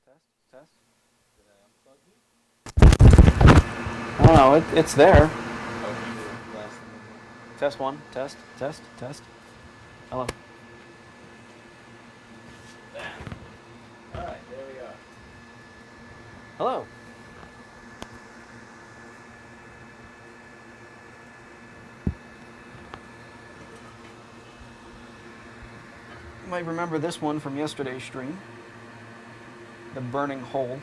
Test. I don't know. It's there. Test one. Test. Hello. All right, there we are. Hello. You might remember this one from yesterday's stream. The burning hole.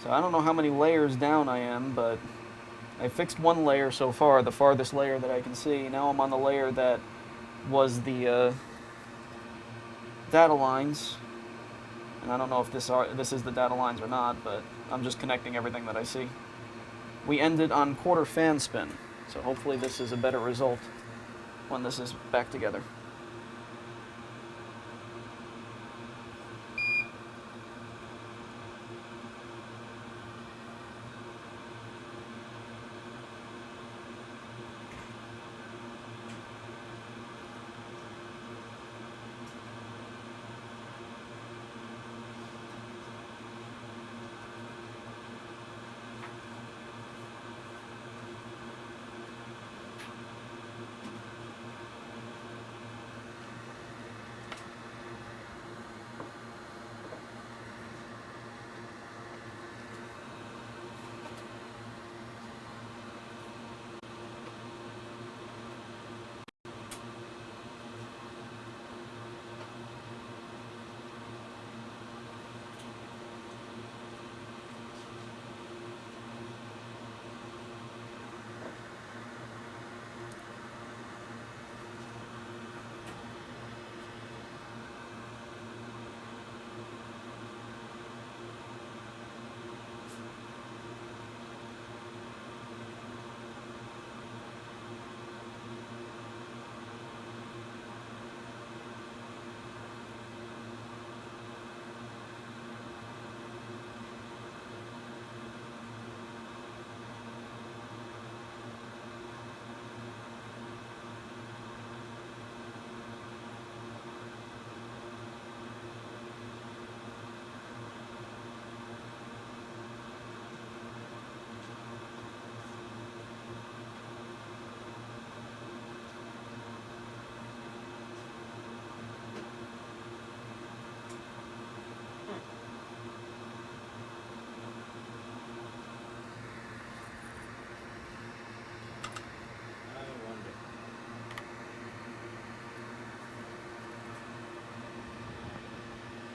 So I don't know how many layers down I am, but I fixed one layer so far, the farthest layer that I can see. Now I'm on the layer that was the data lines. And I don't know if this is the data lines or not, but I'm just connecting everything that I see. We ended on quarter fan spin, so hopefully this is a better result when this is back together.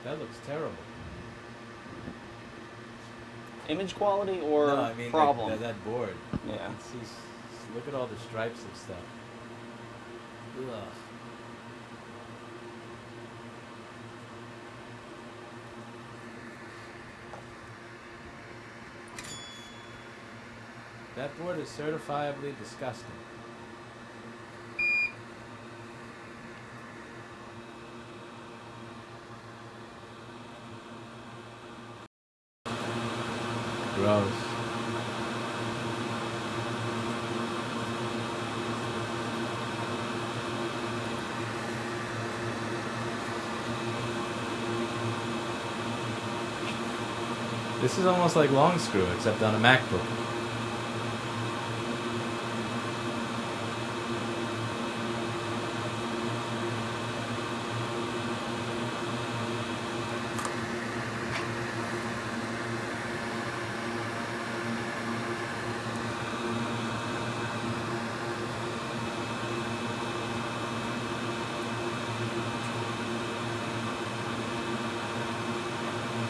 That looks terrible. Image quality or no, I mean problem? That board. Yeah. Look at all the stripes and stuff. Ugh. That board is certifiably disgusting. Gross. This is almost like long screw, except on a MacBook.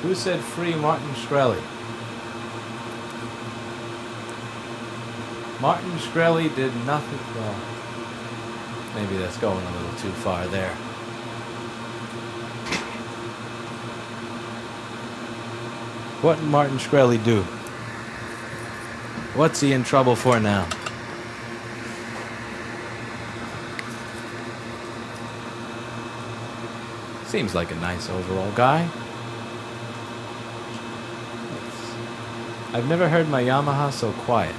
Who said free Martin Shkreli? Martin Shkreli did nothing. Well, maybe that's going a little too far there. What did Martin Shkreli do? What's he in trouble for now? Seems like a nice overall guy. I've never heard my Yamaha so quiet.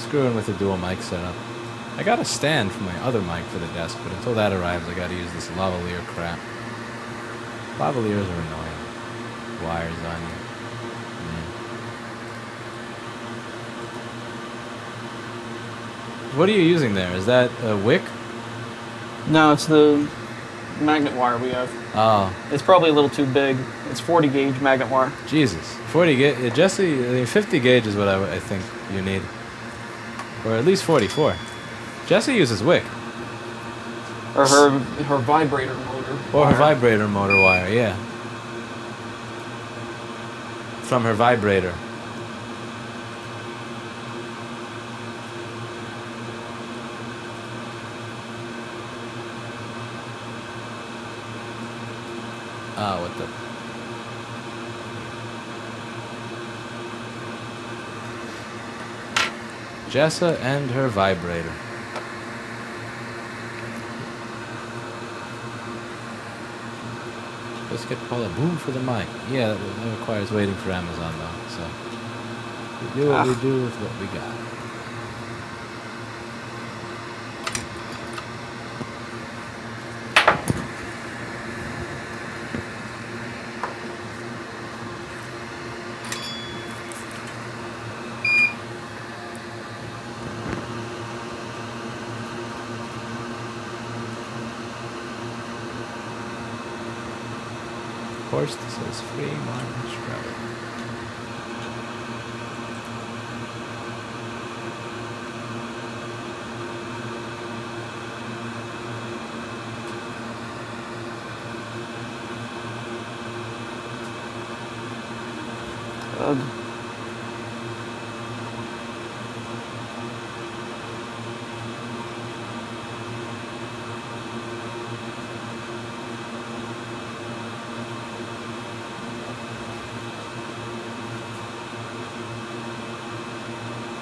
screwing with the dual mic setup. I got a stand for my other mic for the desk, but until that arrives, I gotta use this lavalier crap. Lavaliers are annoying. Wires on you. What are you using there? Is that a wick? No, it's the magnet wire we have. Oh. It's probably a little too big. It's 40 gauge magnet wire. Jesus. 40 gauge. Jesse, 50 gauge is what I think you need. Or at least 44. Jesse uses wick. Or her vibrator motor. Or her vibrator motor wire, yeah. From her vibrator. Ah, what the... Jessa and her vibrator. Biscuit Paula, boom for the mic. Yeah, that requires waiting for Amazon though, so we do what we do with what we got. Of course, this says free Martin Shredder.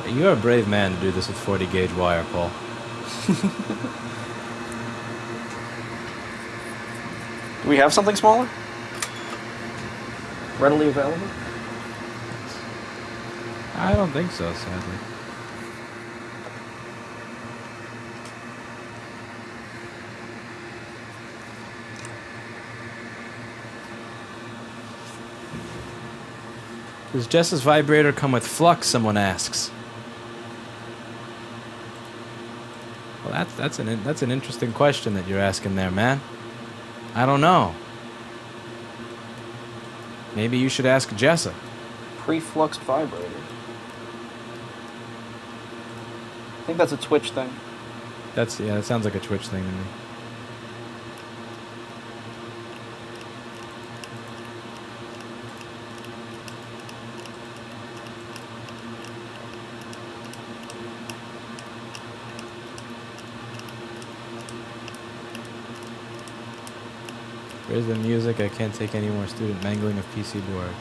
You're a brave man to do this with 40 gauge wire, Paul. Do we have something smaller? Readily available? I don't think so, sadly. Does Jess's vibrator come with flux, someone asks? Well, that's an interesting question that you're asking there, man. I don't know. Maybe you should ask Jessa. Pre-fluxed vibrator. I think that's a Twitch thing. That sounds like a Twitch thing to me. Where's the music? I can't take any more student mangling of PC boards.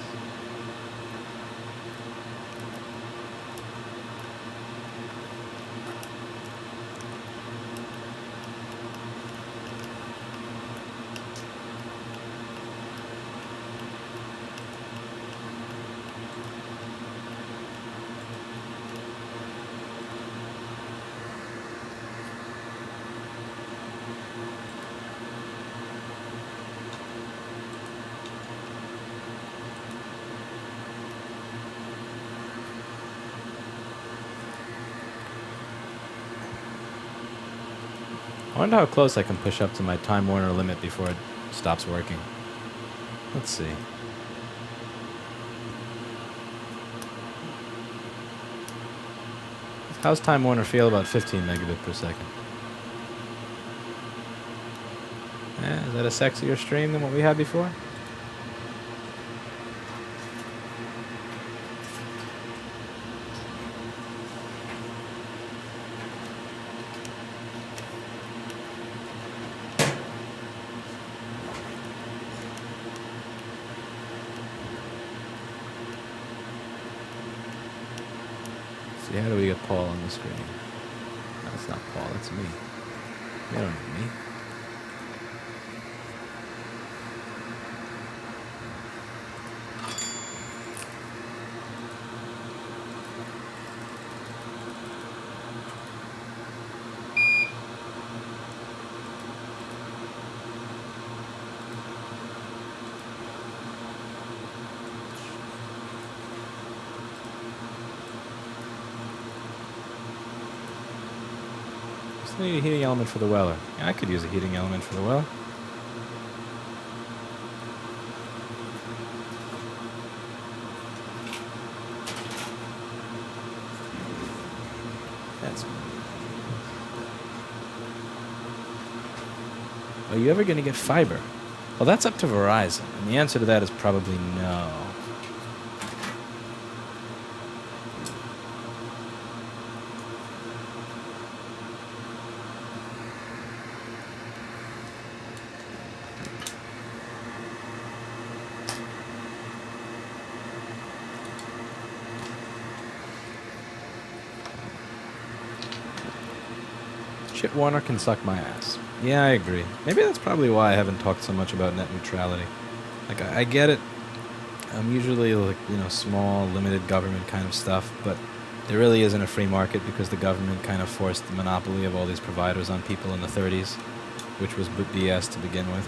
I wonder how close I can push up to my Time Warner limit before it stops working. Let's see. How's Time Warner feel about 15 megabit per second? Is that a sexier stream than what we had before? See, how do we get Paul on the screen? No, it's not Paul, it's me. You don't need me. I need a heating element for the Weller. Yeah, I could use a heating element for the Weller. That's... Are you ever going to get fiber? Well, that's up to Verizon, and the answer to that is probably no. Chip Warner can suck my ass. Yeah, I agree. Maybe that's probably why I haven't talked so much about net neutrality. Like, I get it. I'm usually, like, you know, small, limited government kind of stuff, but there really isn't a free market because the government kind of forced the monopoly of all these providers on people in the 30s, which was BS to begin with.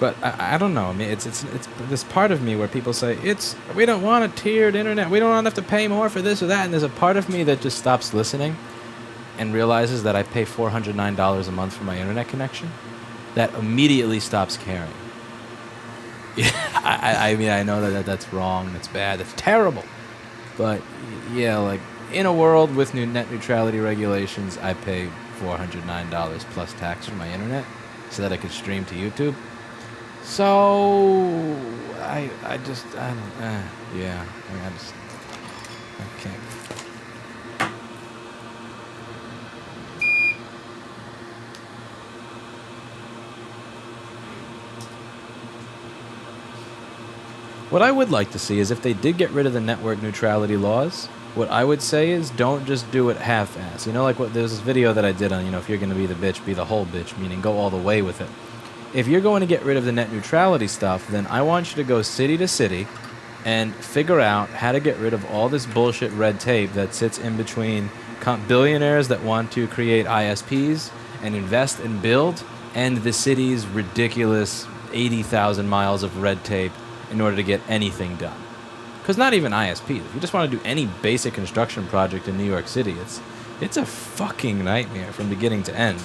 But I don't know. I mean, it's this part of me where people say, we don't want a tiered internet. We don't have to pay more for this or that. And there's a part of me that just stops listening and realizes that I pay $409 a month for my internet connection, that immediately stops caring. Yeah, I mean, I know that that's wrong, that's bad, that's terrible. But, yeah, like, in a world with new net neutrality regulations, I pay $409 plus tax for my internet so that I could stream to YouTube. So, I can't. What I would like to see is if they did get rid of the network neutrality laws, what I would say is don't just do it half-ass. You know, like there's this video that I did on, you know, if you're going to be the bitch, be the whole bitch, meaning go all the way with it. If you're going to get rid of the net neutrality stuff, then I want you to go city to city and figure out how to get rid of all this bullshit red tape that sits in between billionaires that want to create ISPs and invest and build, and the city's ridiculous 80,000 miles of red tape in order to get anything done. Because not even ISPs. If you just want to do any basic construction project in New York City, it's a fucking nightmare from beginning to end.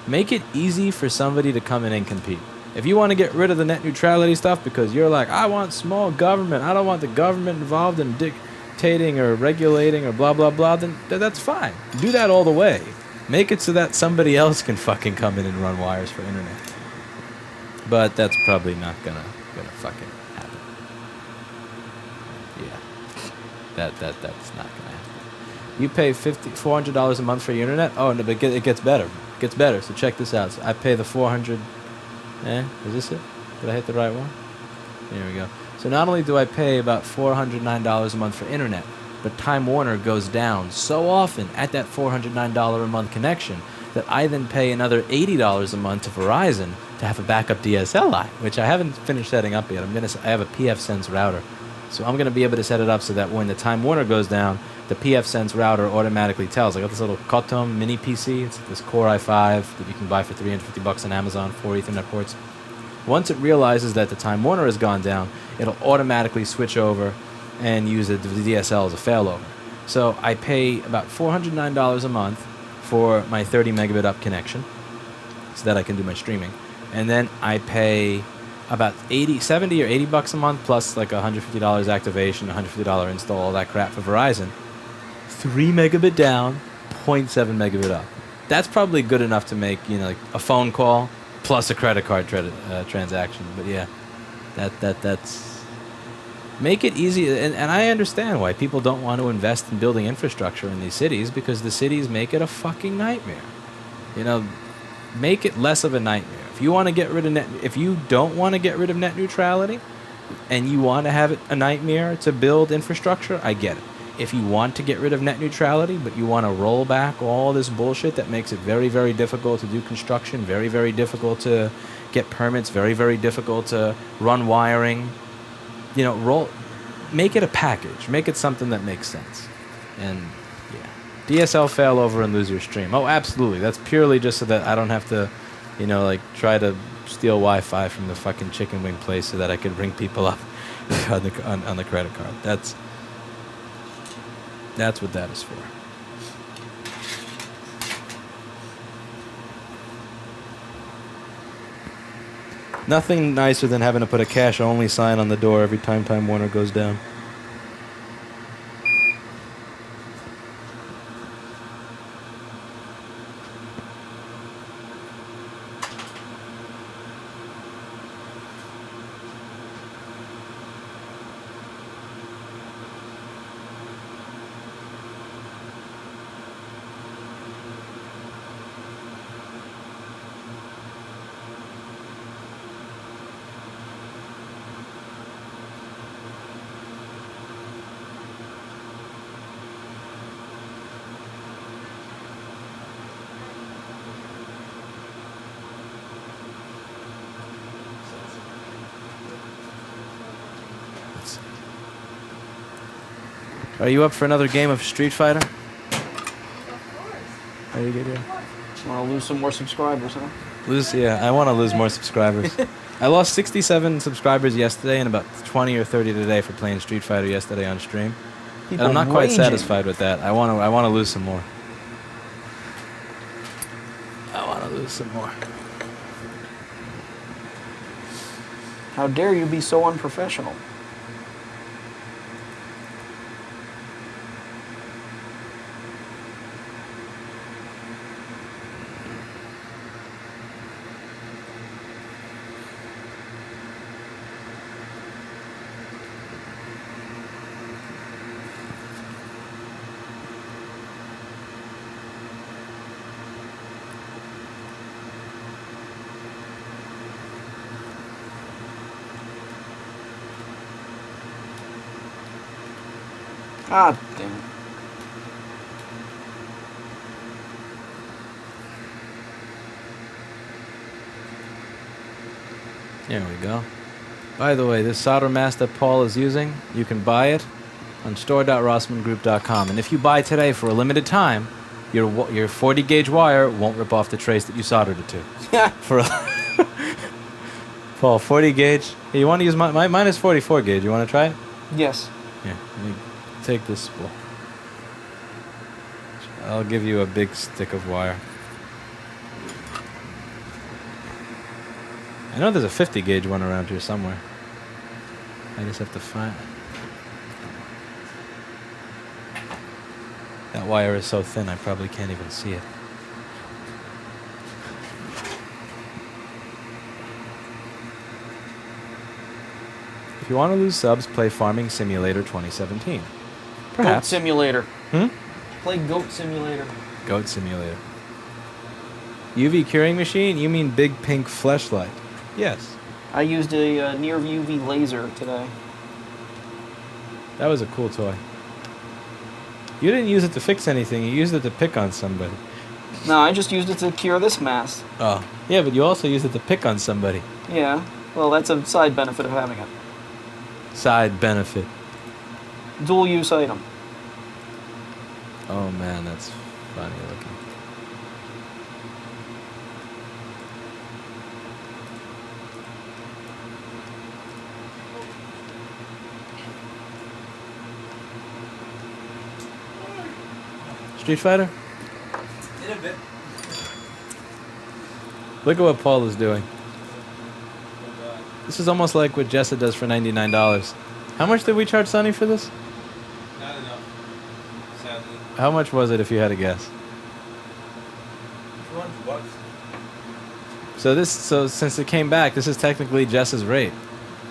Make it easy for somebody to come in and compete. If you want to get rid of the net neutrality stuff because you're like, I want small government, I don't want the government involved in dictating or regulating or blah, blah, blah, then that's fine. Do that all the way. Make it so that somebody else can fucking come in and run wires for internet. But that's probably not gonna fucking happen. Yeah. That's not gonna happen. You pay $400 a month for your internet? Oh, no, but it gets better. It gets better. So check this out. So I pay the 400. Is this it? Did I hit the right one? There we go. So not only do I pay about $409 a month for internet, but Time Warner goes down so often at that $409 a month connection that I then pay another $80 a month to Verizon to have a backup DSL line, which I haven't finished setting up yet. I have a PFSense router. So I'm going to be able to set it up so that when the Time Warner goes down, the PFSense router automatically tells. I got this little Kotom mini PC. It's this Core i5 that you can buy for $350 on Amazon, 4 Ethernet ports. Once it realizes that the Time Warner has gone down, it'll automatically switch over and use the DSL as a failover. So I pay about $409 a month for my 30 megabit up connection so that I can do my streaming. And then I pay about 70 or 80 bucks a month plus like $150 activation, $150 install, all that crap for Verizon. 3 megabit down, 0.7 megabit up. That's probably good enough to make, you know, like a phone call plus a credit card transaction. But yeah, that's make it easy. And I understand why people don't want to invest in building infrastructure in these cities, because the cities make it a fucking nightmare. You know, make it less of a nightmare. If you want to get rid of if you don't want to get rid of net neutrality and you want to have it a nightmare to build infrastructure, I get it. If you want to get rid of net neutrality, but you want to roll back all this bullshit that makes it very, very difficult to do construction, very, very difficult to get permits, very, very difficult to run wiring, you know, make it a package. Make it something that makes sense. And yeah, DSL failover and lose your stream. Oh, absolutely. That's purely just so that I don't have to, you know, like try to steal Wi-Fi from the fucking chicken wing place so that I could ring people up on the credit card. That's what that is for. Nothing nicer than having to put a cash-only sign on the door every time Time Warner goes down. Are you up for another game of Street Fighter? Of course. Are you good here? Want to lose some more subscribers, huh? Yeah, I want to lose more subscribers. I lost 67 subscribers yesterday and about 20 or 30 today for playing Street Fighter yesterday on stream. People And I'm not quite raging. satisfied with that. I want to lose some more. I want to lose some more. How dare you be so unprofessional? God damn it. There we go. By the way, this solder mask that Paul is using, you can buy it on store.rossmangroup.com. And if you buy today for a limited time, your 40 gauge wire won't rip off the trace that you soldered it to. Yeah. For Paul, 40 gauge. Hey, you want to use mine is 44 gauge. You want to try it? Yes. Here, let me take this spool. I'll give you a big stick of wire. I know there's a 50 gauge one around here somewhere. I just have to find it. That wire is so thin I probably can't even see it. If you want to lose subs, play Farming Simulator 2017. Goat Perhaps. Simulator. Hmm? Play Goat Simulator. Goat Simulator. UV curing machine? You mean big pink fleshlight? Yes. I used a near UV laser today. That was a cool toy. You didn't use it to fix anything. You used it to pick on somebody. No, I just used it to cure this mass. Oh. Yeah, but you also used it to pick on somebody. Yeah. Well, that's a side benefit of having it. Side benefit. Dual use item. Oh man, that's funny looking. Street Fighter? In a bit. Look at what Paul is doing. This is almost like what Jessa does for $99. How much did we charge Sonny for this? Not enough. Sadly. How much was it if you had a guess? $200. So since it came back, this is technically Jessa's rate.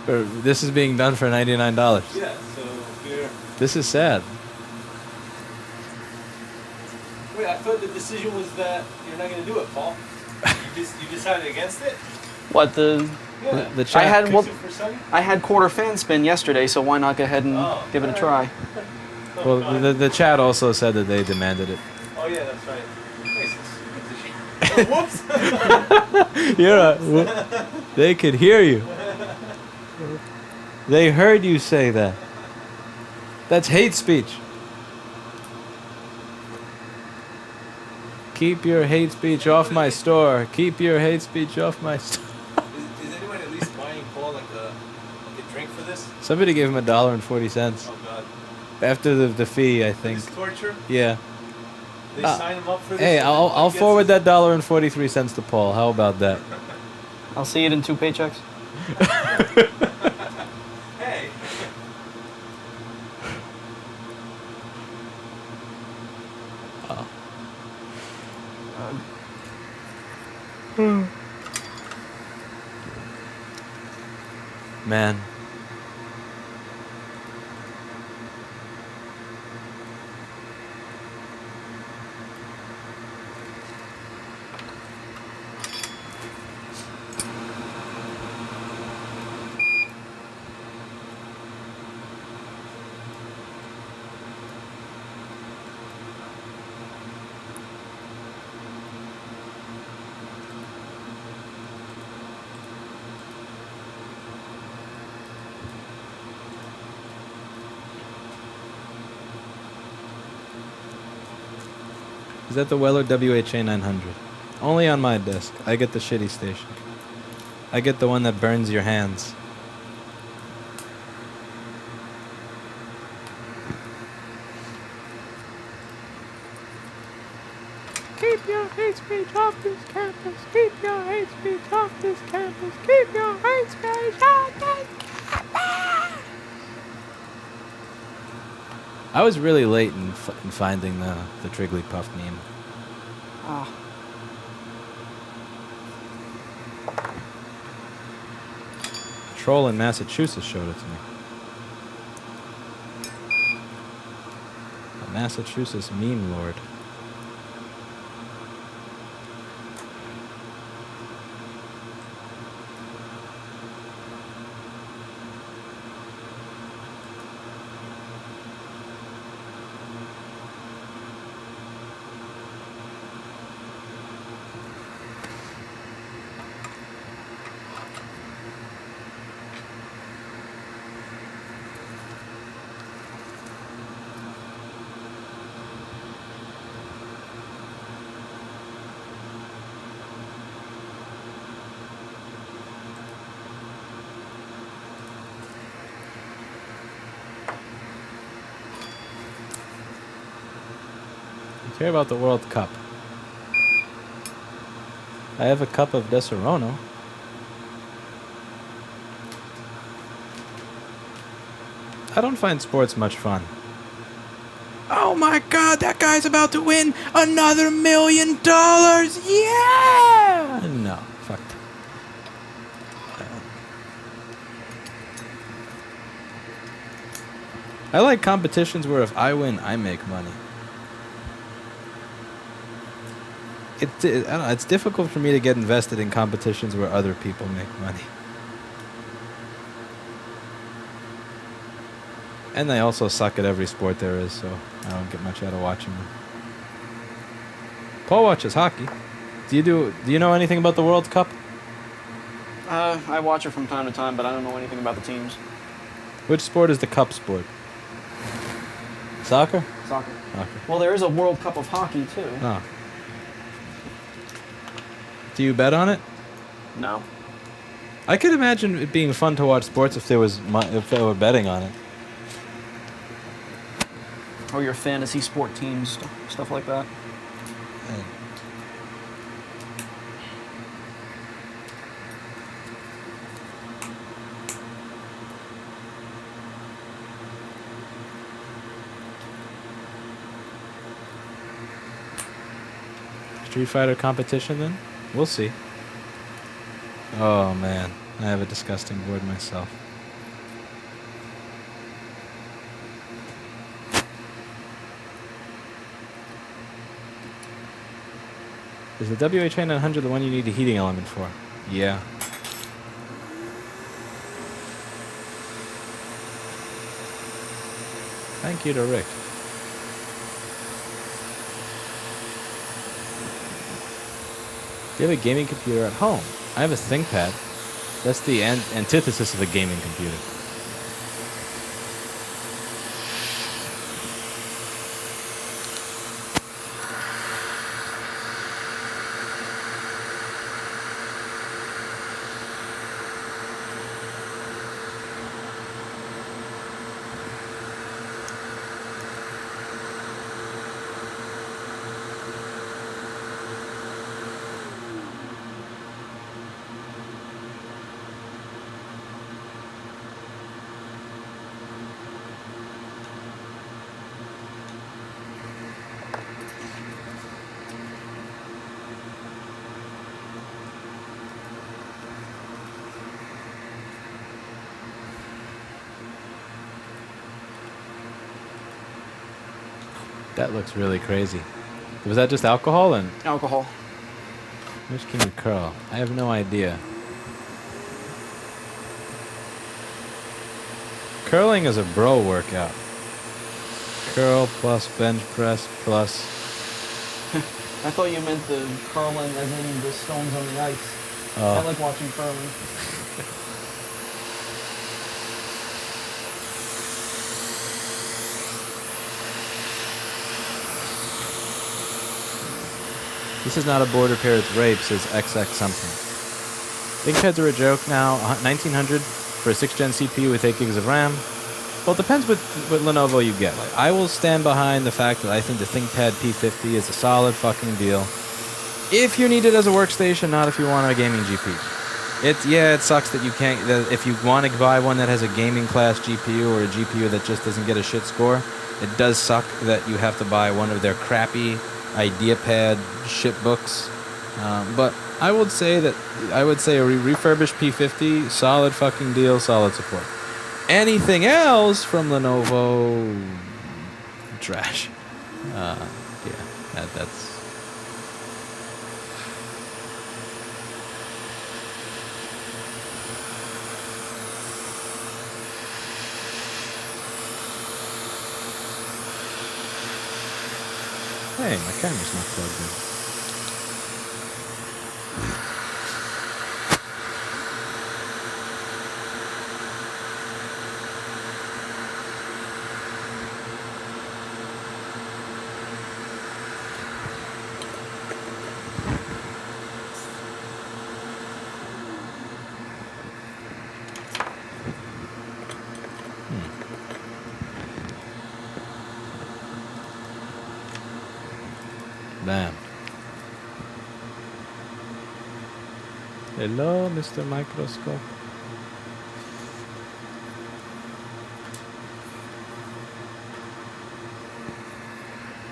Or this is being done for $99. Yeah, so we're... This is sad. Wait, I thought the decision was that you're not going to do it, Paul. You decided against it? What the? Yeah. The chat. I had Fix well, it for Sunny? I had quarter fan spin yesterday, so why not go ahead and give it a try? Well, the chat also said that they demanded it. Oh, yeah, that's right. Whoops! They could hear you. They heard you say that. That's hate speech. Keep your hate speech off my store. Keep your hate speech off my store. Is anyone at least buying Paul like a drink for this? Somebody gave him $1.40 Oh, God. after the fee, I think. This torture? Yeah. They sign him up for this? Hey, and I'll then he forward gets that $1.43 to Paul. How about that? I'll see it in 2 paychecks. Hey. Man. Is that the Weller WHA 900? Only on my desk. I get the shitty station. I get the one that burns your hands. Keep your hate speech off this campus. Keep your hate speech off this campus. Keep your hate speech off this campus. I was really late in finding the Jigglypuff meme. Ah. A troll in Massachusetts showed it to me. A Massachusetts meme lord. Care about the World Cup. I have a cup of Deserono. I don't find sports much fun. Oh my god, that guy's about to win another $1 million! Yeah! No, fuck. I like competitions where if I win, I make money. I don't know, it's difficult for me to get invested in competitions where other people make money. And they also suck at every sport there is, so I don't get much out of watching them. Paul watches hockey. Do you know anything about the World Cup? I watch it from time to time, but I don't know anything about the teams. Which sport is the cup sport? Soccer? Soccer. Soccer. Well, there is a World Cup of hockey, too. Oh. Do you bet on it? No. I could imagine it being fun to watch sports if there were betting on it. Or your fantasy sport teams, stuff like that. Street Fighter competition then? We'll see. Oh man, I have a disgusting board myself. Is the WHA 900 the one you need a heating element for? Yeah. Thank you to Rick. Do you have a gaming computer at home? I have a ThinkPad. That's the antithesis of a gaming computer. That looks really crazy. Was that just alcohol? And Alcohol. how much can you curl? I have no idea. Curling is a bro workout. Curl plus bench press plus... I thought you meant the curling as in the stones on the ice. I like watching curling. This is not a board repair, it's rape, says XX something. ThinkPads are a joke now. 1900 for a 6th gen CPU with 8 gigs of RAM. Well, it depends what Lenovo you get. Like, I will stand behind the fact that I think the ThinkPad P50 is a solid fucking deal. If you need it as a workstation, not if you want a gaming GPU. It sucks that you can't. That if you want to buy one that has a gaming class GPU or a GPU that just doesn't get a shit score, it does suck that you have to buy one of their crappy IdeaPad shit books. But I would say a refurbished P50, solid fucking deal, solid support. Anything else from Lenovo, trash. That's. Hey, my camera's not plugged in. Bam. Hello, Mr. Microscope.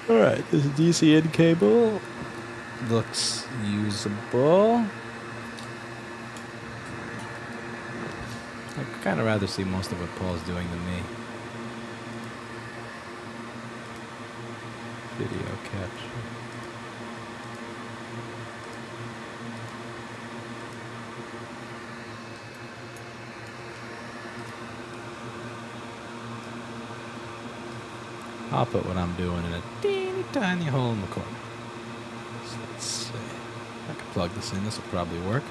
Alright, this DC in cable looks usable. I'd kind of rather see most of what Paul's doing than me. Video capture. I'll put what I'm doing in a teeny tiny hole in the corner. So let's see. I can plug this in. This will probably work.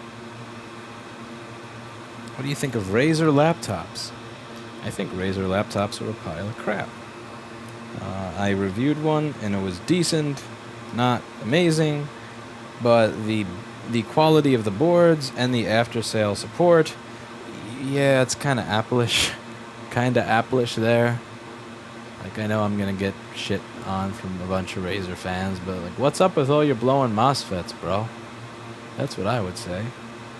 What do you think of Razer laptops? I think Razer laptops are a pile of crap. I reviewed one and it was decent, not amazing, but the quality of the boards and the after-sale support, yeah, it's kind of Apple-ish. Kind of Apple-ish there. Like, I know I'm going to get shit on from a bunch of Razer fans, but, like, what's up with all your blowing MOSFETs, bro? That's what I would say.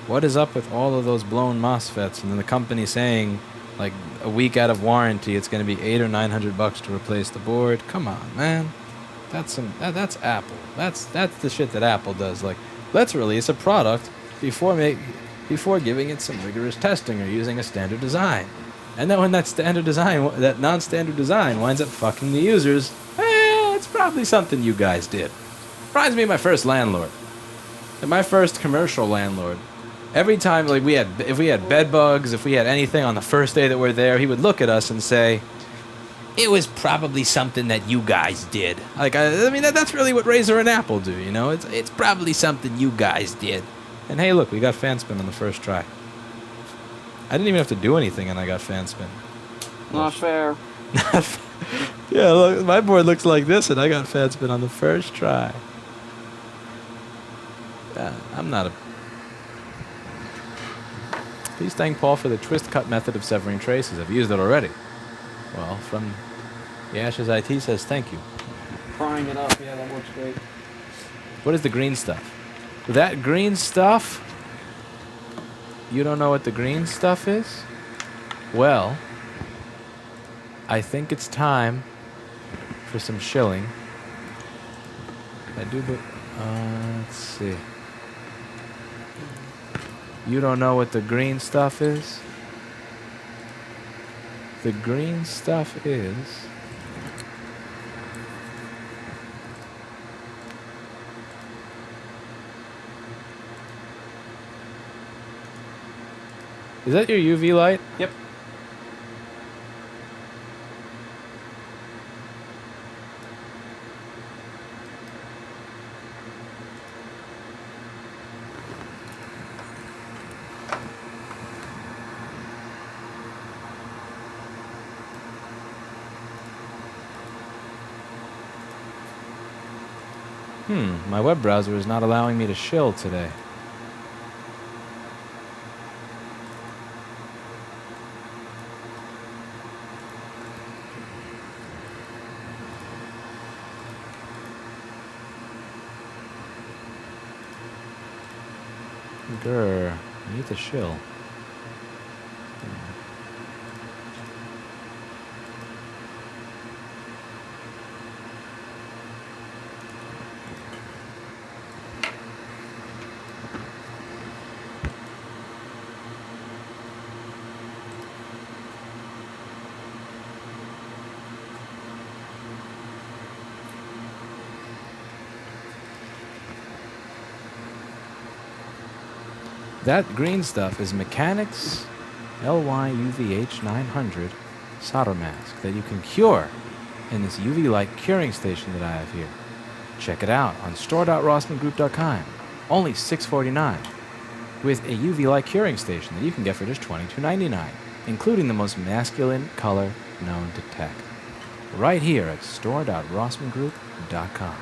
What is up with all of those blown MOSFETs? And then the company saying, like, a week out of warranty, it's going to be $800 or $900 to replace the board. Come on, man. That's Apple. That's the shit that Apple does. Like, let's release a product before giving it some rigorous testing or using a standard design. And then when that non-standard design winds up fucking the users, it's probably something you guys did. Reminds me of my first landlord. And my first commercial landlord. Every time, like, if we had bed bugs, if we had anything on the first day that we're there, he would look at us and say, it was probably something that you guys did. Like, I mean, that's really what Razer and Apple do, you know? It's probably something you guys did. And hey, look, we got fan spin on the first try. I didn't even have to do anything, and I got fan spin. Not fair. Yeah, look, my board looks like this, and I got fan spin on the first try. I'm not a... Please thank Paul for the twist cut method of severing traces. I've used it already. Well, from Yash's IT says thank you. Prying it up, yeah, that works great. What is the green stuff? That green stuff? You don't know what the green stuff is? Well, I think it's time for some shilling. I do, but let's see. You don't know what the green stuff is? The green stuff is Is that your UV light? Yep. My web browser is not allowing me to shill today. Grr, I need to shill. That green stuff is Mechanics LYUVH 900 solder mask that you can cure in this UV light curing station that I have here. Check it out on store.rossmangroup.com. Only $6.49 with a UV light curing station that you can get for just $22.99, including the most masculine color known to tech. Right here at store.rossmangroup.com.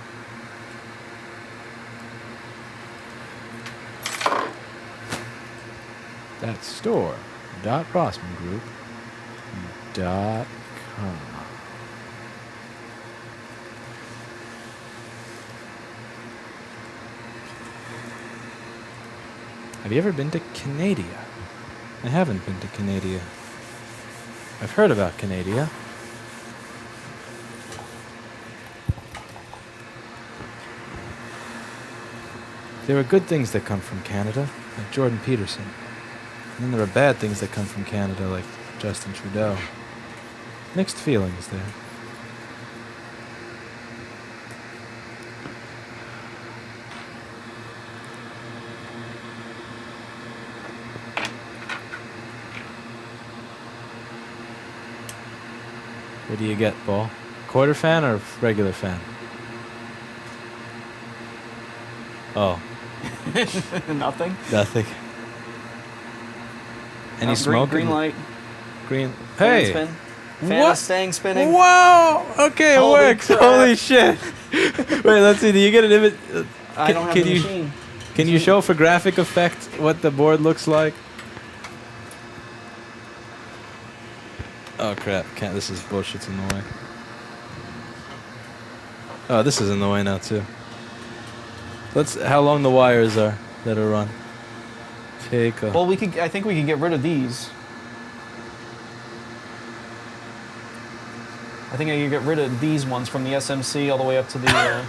That's store.rossmangroup.com. Have you ever been to Canada? I haven't been to Canada. I've heard about Canada. There are good things that come from Canada, like Jordan Peterson. And then there are bad things that come from Canada, like Justin Trudeau. Mixed feelings there. What do you get, Paul? Quarter fan or regular fan? Oh. Nothing. Nothing. Any smoke? Green light. Green. Fan Hey! spin. Fan What? is staying spinning. Wow! Okay, it Holy works. crap. Holy shit! Wait, let's see. Do you get an image? I don't have the machine. Can you show for graphic effect what the board looks like? Oh crap! Can't. This is bullshit's in the way. Oh, this is in the way now too. Let's. How long the wires are that are run? Take a. Well, I think we could get rid of these. I think I could get rid of these ones from the SMC all the way up to the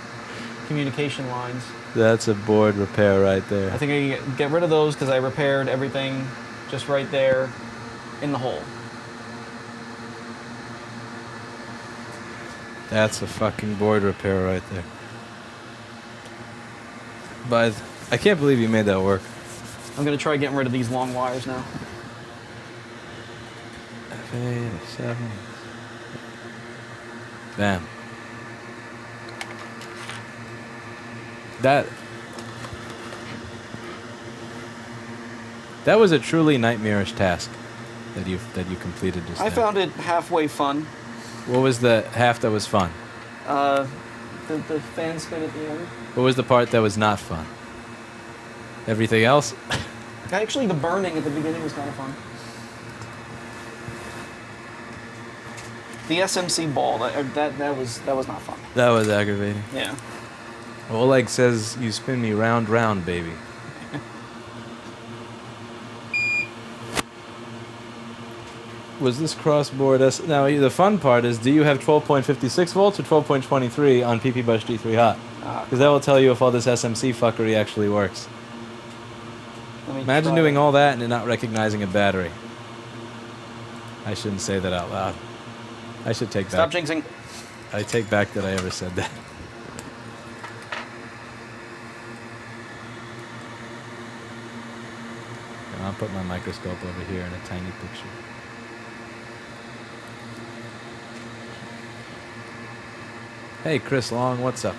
communication lines. That's a board repair right there. I think I can get rid of those because I repaired everything just right there in the hole. That's a fucking board repair right there. But I can't believe you made that work. I'm going to try getting rid of these long wires now. F8, F7. Bam. That was a truly nightmarish task that you completed just I now. found it halfway fun. What was the half that was fun? The fan spin at the end. What was the part that was not fun? Everything else? Actually, the burning at the beginning was kind of fun. The SMC ball, that was not fun. That was aggravating. Yeah. Oleg says you spin me round, round, baby. Was this crossboard now the fun part is, do you have 12.56 volts or 12.23 on PP Bus G3 Hot? Because that will tell you if all this SMC fuckery actually works. Imagine doing all that and then not recognizing a battery. I shouldn't say that out loud. I should take Stop back. jinxing. I take back that I ever said that. I'll put my microscope over here in a tiny picture. Hey, Chris Long, what's up?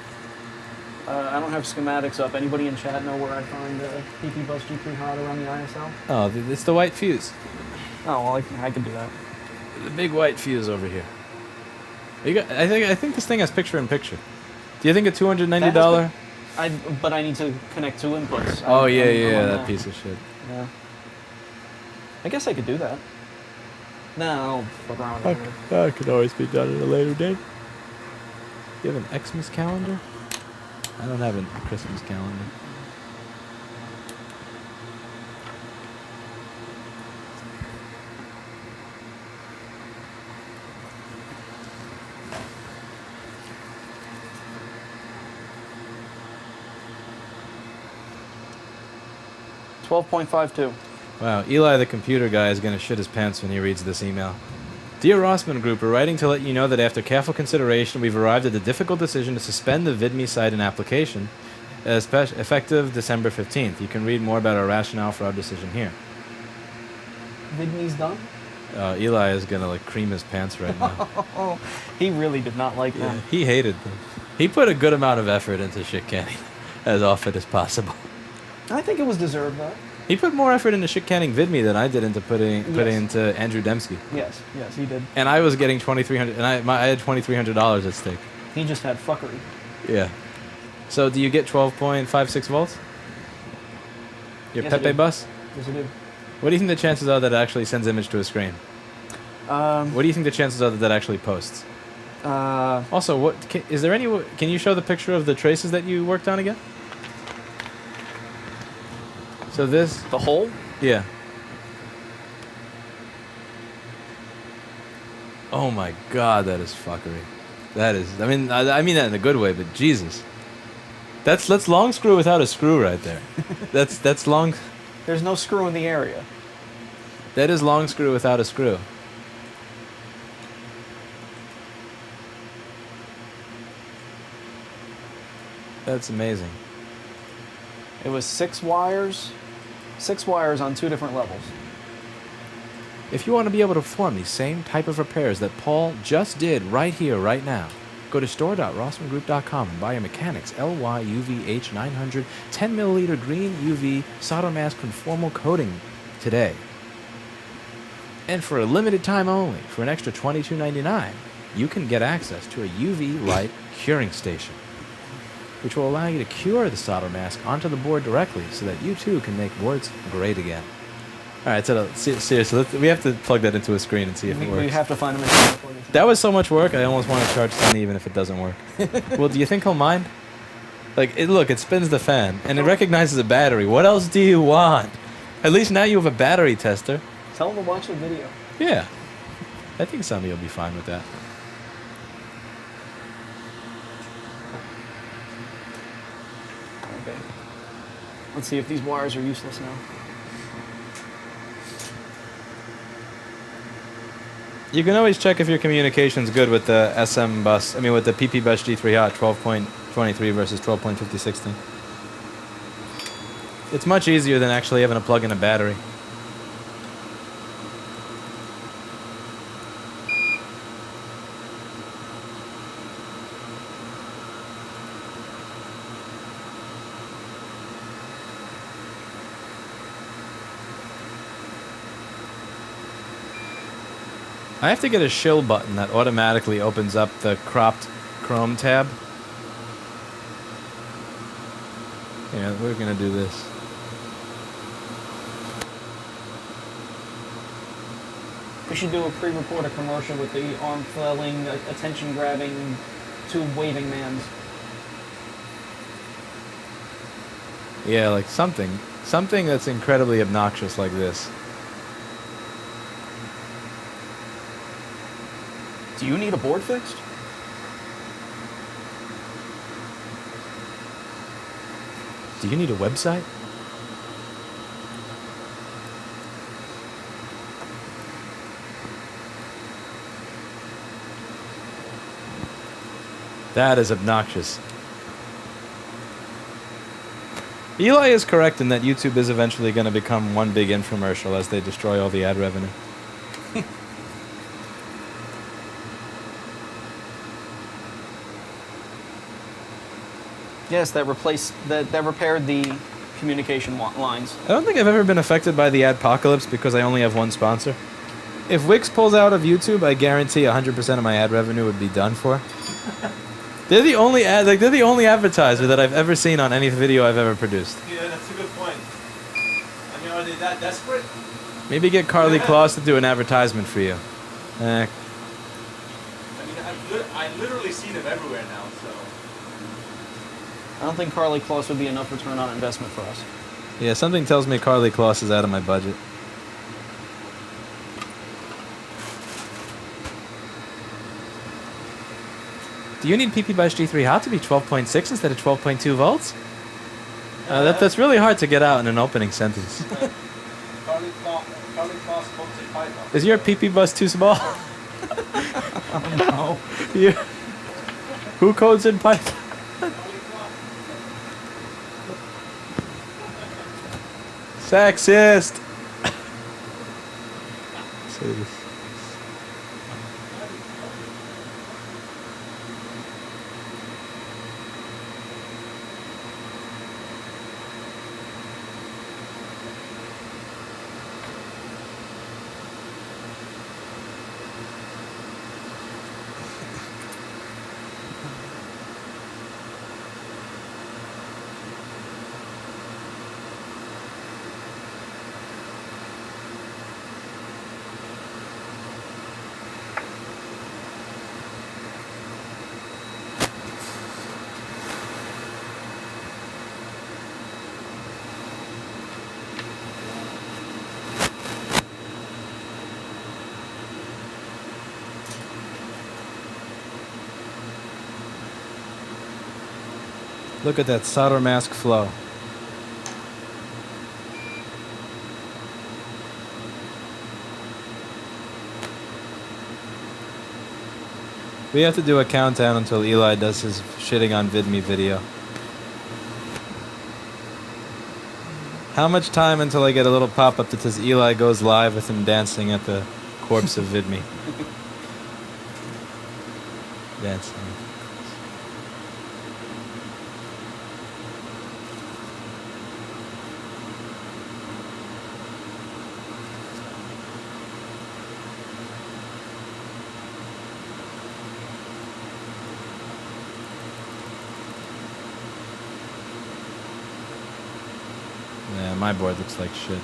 I don't have schematics up. Anybody in chat know where I find PP Bus G3 Hot around the ISL? Oh, it's the white fuse. Oh, well, I can do that. The big white fuse over here. I think this thing has picture-in-picture. Do you think a $290? But I need to connect two inputs. Oh, yeah, that piece of shit. Yeah. I guess I could do that. No, I'll fuck around with it. That could always be done at a later date. You have an Xmas calendar? I don't have a Christmas calendar. $12.52. Wow, Eli the computer guy is going to shit his pants when he reads this email. Dear Rossman Group, we're writing to let you know that after careful consideration, we've arrived at the difficult decision to suspend the VidMe site and application, effective December 15th. You can read more about our rationale for our decision here. VidMe's done? Eli is going to like cream his pants right now. He really did not like that. He hated them. He put a good amount of effort into shit canning as often as possible. I think it was deserved, though. He put more effort into shit canning VidMe than I did into putting into Andrew Dembski. Yes, he did. And I was getting $2,300, and I had $2,300 at stake. He just had fuckery. Yeah. So do you get 12.56 volts? Your Yes, I Pepe do. bus? Yes, I do. What do you think the chances are that it actually sends image to a screen? What do you think the chances are that that actually posts? Also, is there any? Can you show the picture of the traces that you worked on again? So this... The hole? Yeah. Oh my god, that is fuckery. That is... I mean that in a good way, but Jesus. That's long screw without a screw right there. That's long... There's no screw in the area. That is long screw without a screw. That's amazing. It was 6 wires. 6 wires on 2 different levels. If you want to be able to perform the same type of repairs that Paul just did right here, right now, go to store.rossmangroup.com and buy a Mechanics LYUVH 900 10 milliliter green UV solder mask conformal coating today. And for a limited time only, for an extra $22.99, you can get access to a UV light curing station, which will allow you to cure the solder mask onto the board directly so that you too can make boards great again. Alright, so seriously, we have to plug that into a screen and see if it works. We have to find a machine for this. That was so much work, I almost want to charge 10 even if it doesn't work. Well, do you think he'll mind? Like, look, it spins the fan, and it recognizes a battery. What else do you want? At least now you have a battery tester. Tell him to watch the video. Yeah. I think somebody will be fine with that. Okay. Let's see if these wires are useless now. You can always check if your communication's good with the SM bus. I mean, with the PP bus G3 Hot 12.23 versus 12.56. It's much easier than actually having to plug in a battery. I have to get a shill button that automatically opens up the cropped Chrome tab. Yeah, we're gonna do this. We should do a pre-recorded commercial with the arm-flailing, attention-grabbing, 2 waving mans. Yeah, like something that's incredibly obnoxious like this. Do you need a board fixed? Do you need a website? That is obnoxious. Eli is correct in that YouTube is eventually going to become one big infomercial as they destroy all the ad revenue. Yes, that repaired the communication lines. I don't think I've ever been affected by the adpocalypse because I only have one sponsor. If Wix pulls out of YouTube, I guarantee 100% of my ad revenue would be done for. They're the only they're the only advertiser that I've ever seen on any video I've ever produced. Yeah, that's a good point. I mean, are they that desperate? Maybe get Carly Kloss to do an advertisement for you. I mean, I literally see them everywhere now, so. I don't think Carly Kloss would be enough return on investment for us. Yeah, something tells me Carly Kloss is out of my budget. Do you need PP by G3 hot to be 12.6 instead of 12.2 volts? That's really hard to get out in an opening sentence. Carly Kloss smokes in Python. Is your PP bus too small? No. Yeah. Who codes in Python? Sexist. Say this. Look at that solder mask flow. We have to do a countdown until Eli does his shitting on VidMe video. How much time until I get a little pop-up that says Eli goes live with him dancing at the corpse of VidMe? Dancing. Yeah, my board looks like shit.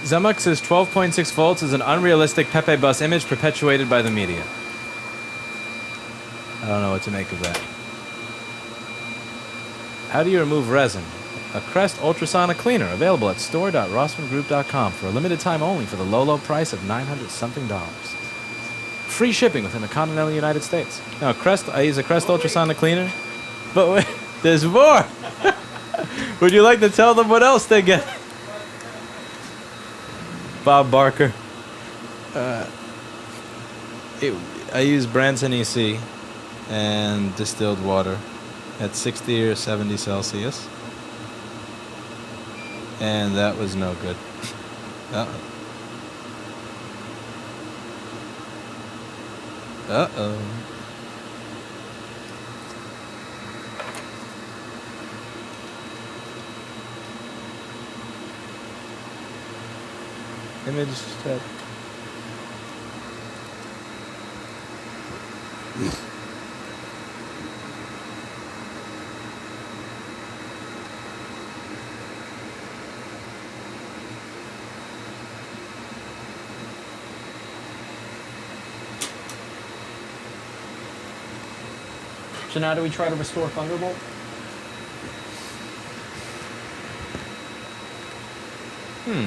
Zemux says 12.6 volts is an unrealistic Pepe bus image perpetuated by the media. I don't know what to make of that. How do you remove resin? A Crest Ultrasonic Cleaner available at store.rossmangroup.com for a limited time only for the low price of $900-something. Free shipping within the continental United States. Now, Crest, I use a Crest Ultrasonic Cleaner, but wait, there's more. Would you like to tell them what else they get? Bob Barker. I use Branson EC and distilled water at 60 or 70 Celsius. And that was no good. Uh-oh. Uh-oh. Image set. So now do we try to restore Thunderbolt?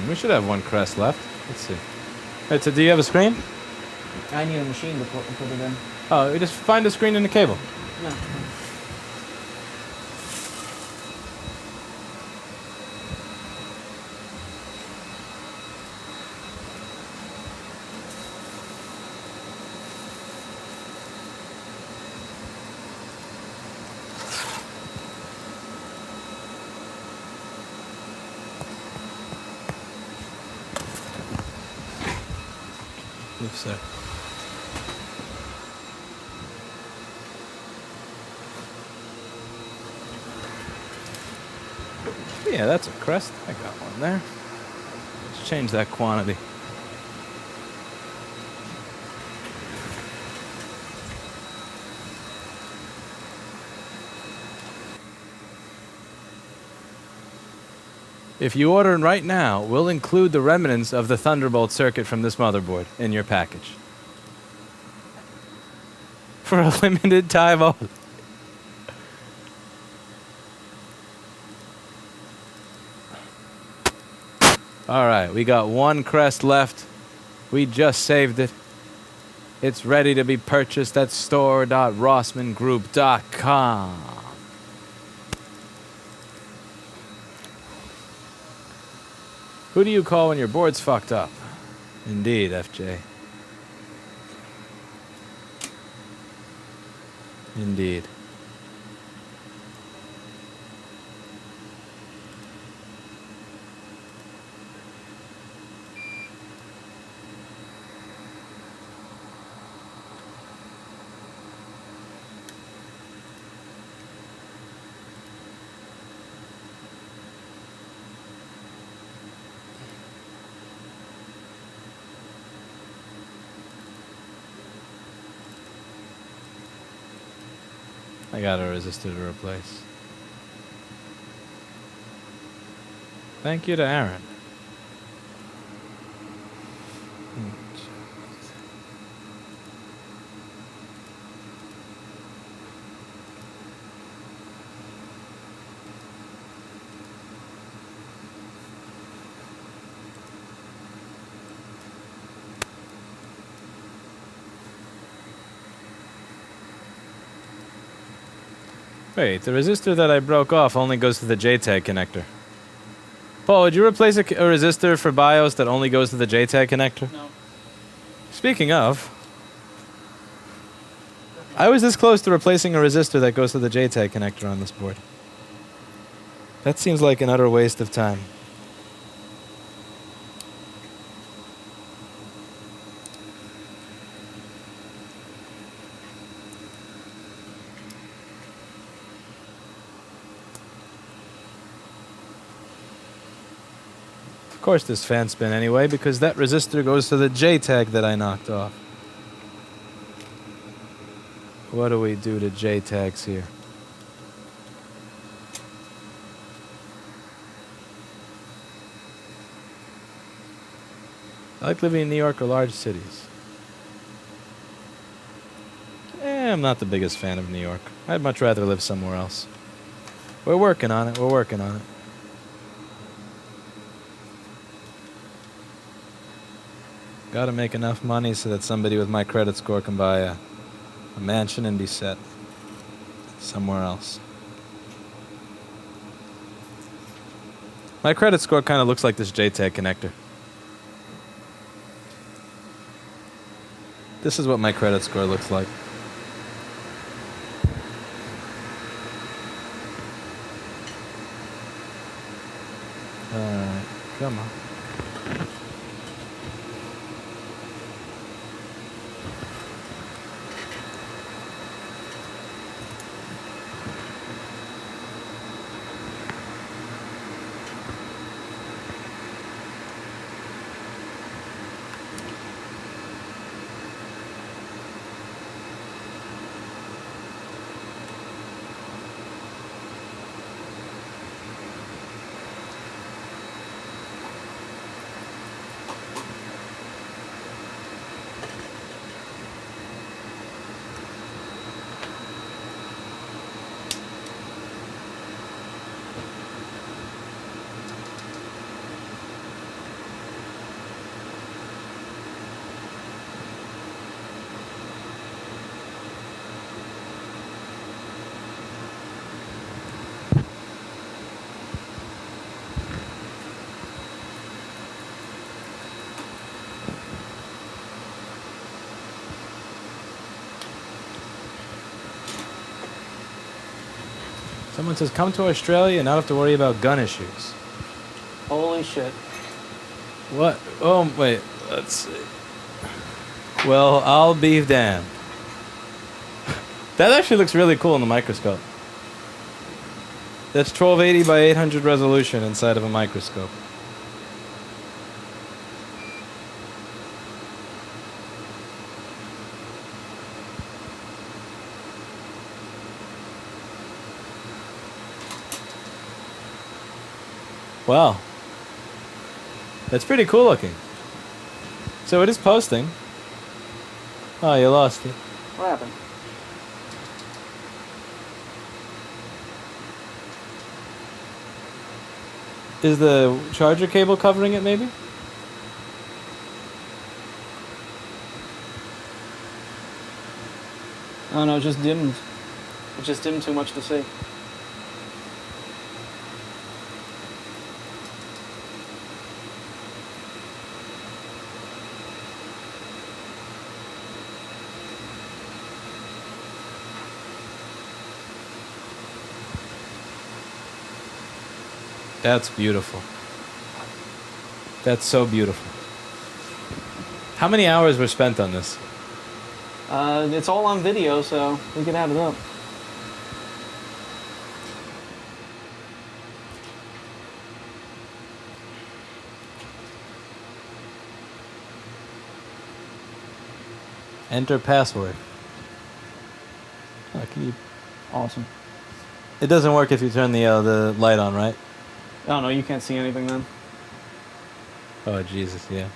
We should have one crest left. Let's see. Wait, so do you have a screen? I need a machine to put it in. Oh, you just find a screen in the cable. No. Oops, sorry. Yeah, that's a crest. I got one there. Let's change that quantity. If you order right now, we'll include the remnants of the Thunderbolt circuit from this motherboard in your package. For a limited time only. Alright, we got one crest left. We just saved it. It's ready to be purchased at store.rossmangroup.com. Who do you call when your board's fucked up? Indeed, FJ. Indeed. I got a resistor to replace. Thank you to Aaron. Wait, the resistor that I broke off only goes to the JTAG connector. Paul, would you replace a resistor for BIOS that only goes to the JTAG connector? No. Speaking of, I was this close to replacing a resistor that goes to the JTAG connector on this board. That seems like an utter waste of time. Of course this fan spin anyway, because that resistor goes to the JTAG that I knocked off. What do we do to JTAGs here? I like living in New York or large cities. I'm not the biggest fan of New York. I'd much rather live somewhere else. We're working on it, we're working on it. Gotta make enough money so that somebody with my credit score can buy a mansion and be set somewhere else. My credit score kind of looks like this JTAG connector. This is what my credit score looks like. Alright, come on. Someone says, come to Australia and not have to worry about gun issues. Holy shit. What? Oh, wait. Let's see. Well, I'll be damned. That actually looks really cool in the microscope. That's 1280 by 800 resolution inside of a microscope. Wow. That's pretty cool looking. So it is posting. Oh, you lost it. What happened? Is the charger cable covering it, maybe? Oh no, it just dimmed. It just dimmed too much to see. That's beautiful. That's so beautiful. How many hours were spent on this? It's all on video, so we can have it up. Enter password. Oh, can you... Awesome. It doesn't work if you turn the light on, right? Oh no, you can't see anything then. Oh, Jesus, yeah.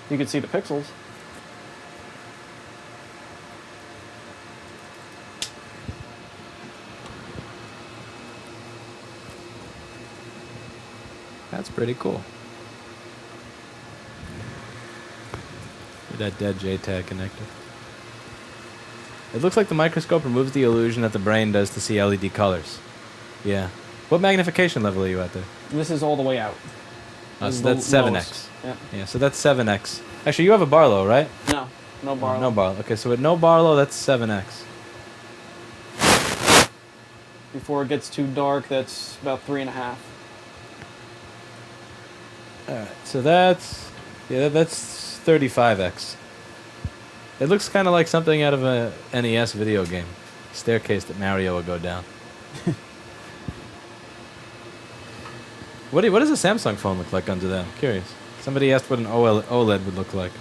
You can see the pixels. That's pretty cool. With that dead JTAG connector. It looks like the microscope removes the illusion that the brain does to see LED colors. Yeah. What magnification level are you at there? This is all the way out. Oh, This so is that's the 7x. lowest. Yeah. Yeah, so that's 7x. Actually, you have a Barlow, right? No, no Barlow. No Barlow. Okay, so with no Barlow, that's 7x. Before it gets too dark, that's about 3.5. Alright, so that's... Yeah, that's 35x. It looks kind of like something out of a NES video game. Staircase that Mario would go down. What does a Samsung phone look like under that? I'm curious. Somebody asked what an OLED would look like.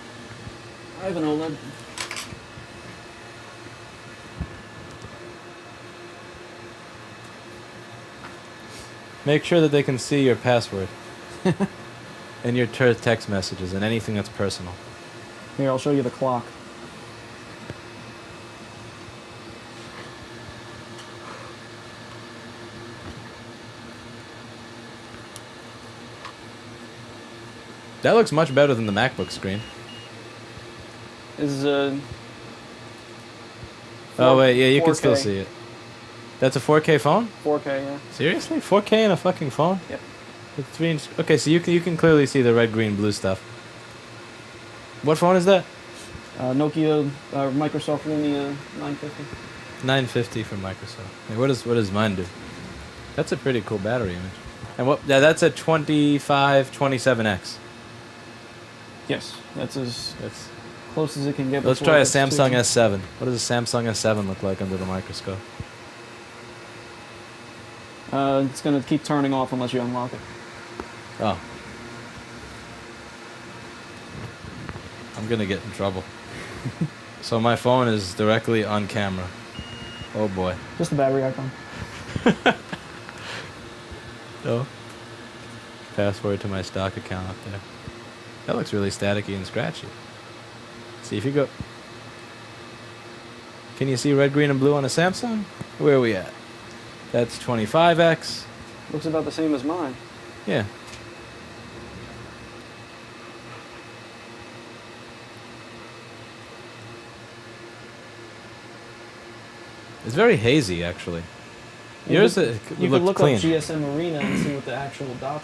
I have an OLED. Make sure that they can see your password. And your text messages and anything that's personal. Here, I'll show you the clock. That looks much better than the MacBook screen. Is Oh wait, yeah, you can 4K. still see it. That's a 4K phone? 4K, yeah. Seriously? 4K in a fucking phone? Yep. With 3-inch. Okay, so you can clearly see the red, green, blue stuff. What phone is that? Nokia, Microsoft Lumia 950. 950 from Microsoft. Hey, what does mine do? That's a pretty cool battery image. And what? Yeah, that's a 27x. Yes, that's as That's. close as it can get. Let's before try a it gets Samsung too- S7. What does a Samsung S7 look like under the microscope? It's gonna keep turning off unless you unlock it. Oh. I'm gonna get in trouble. So my phone is directly on camera. Oh boy. Just the battery icon. No. Password to my stock account up there. That looks really staticky and scratchy. See if you go. Can you see red, green, and blue on a Samsung? Where are we at? That's 25x. Looks about the same as mine. Yeah. It's very hazy, actually. Yours you would could look look clean. up GSM Arena and see what the actual dot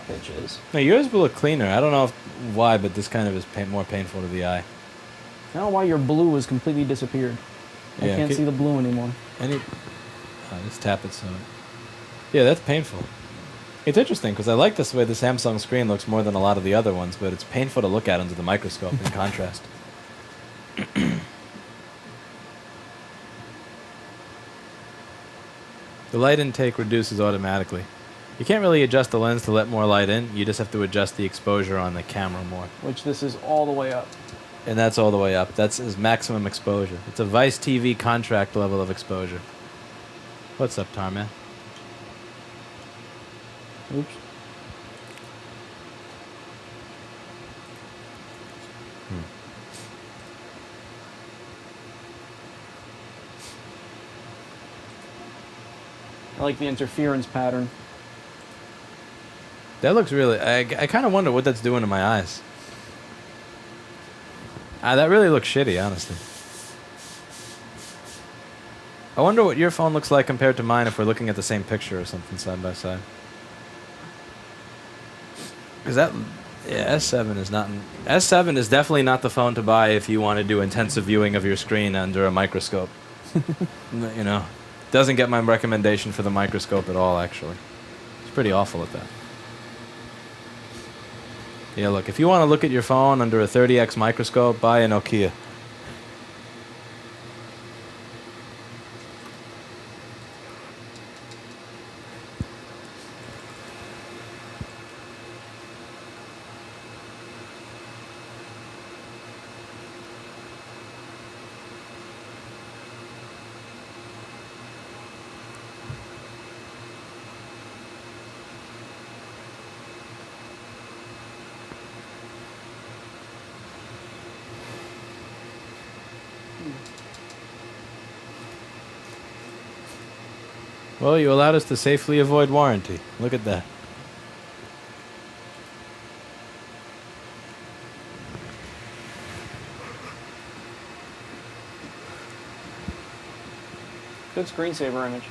pitch is. No, yours will look cleaner. I don't know why, but this kind of is more painful to the eye. I don't know why your blue has completely disappeared. I Yeah, can't see the blue anymore. Let's tap it so. Yeah, that's painful. It's interesting because I like this way the Samsung screen looks more than a lot of the other ones, but it's painful to look at under the microscope in contrast. The light intake reduces automatically. You can't really adjust the lens to let more light in. You just have to adjust the exposure on the camera more. Which this is all the way up. And that's all the way up. That's his maximum exposure. It's a Vice TV contract level of exposure. What's up, Tarman? Oops. I like the interference pattern. That looks really... I kind of wonder what that's doing to my eyes. That really looks shitty, honestly. I wonder what your phone looks like compared to mine if we're looking at the same picture or something side by side. Is that... Yeah, S7 is not... S7 is definitely not the phone to buy if you want to do intensive viewing of your screen under a microscope. You know, doesn't get my recommendation for the microscope at all, actually. It's pretty awful at that. Yeah, look, if you want to look at your phone under a 30x microscope, buy a Nokia. Well, you allowed us to safely avoid warranty. Look at that. Good screensaver image.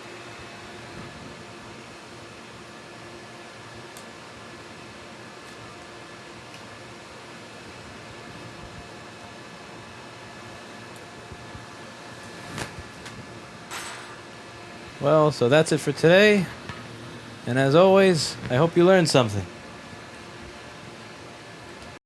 Well, so that's it for today. And as always, I hope you learned something.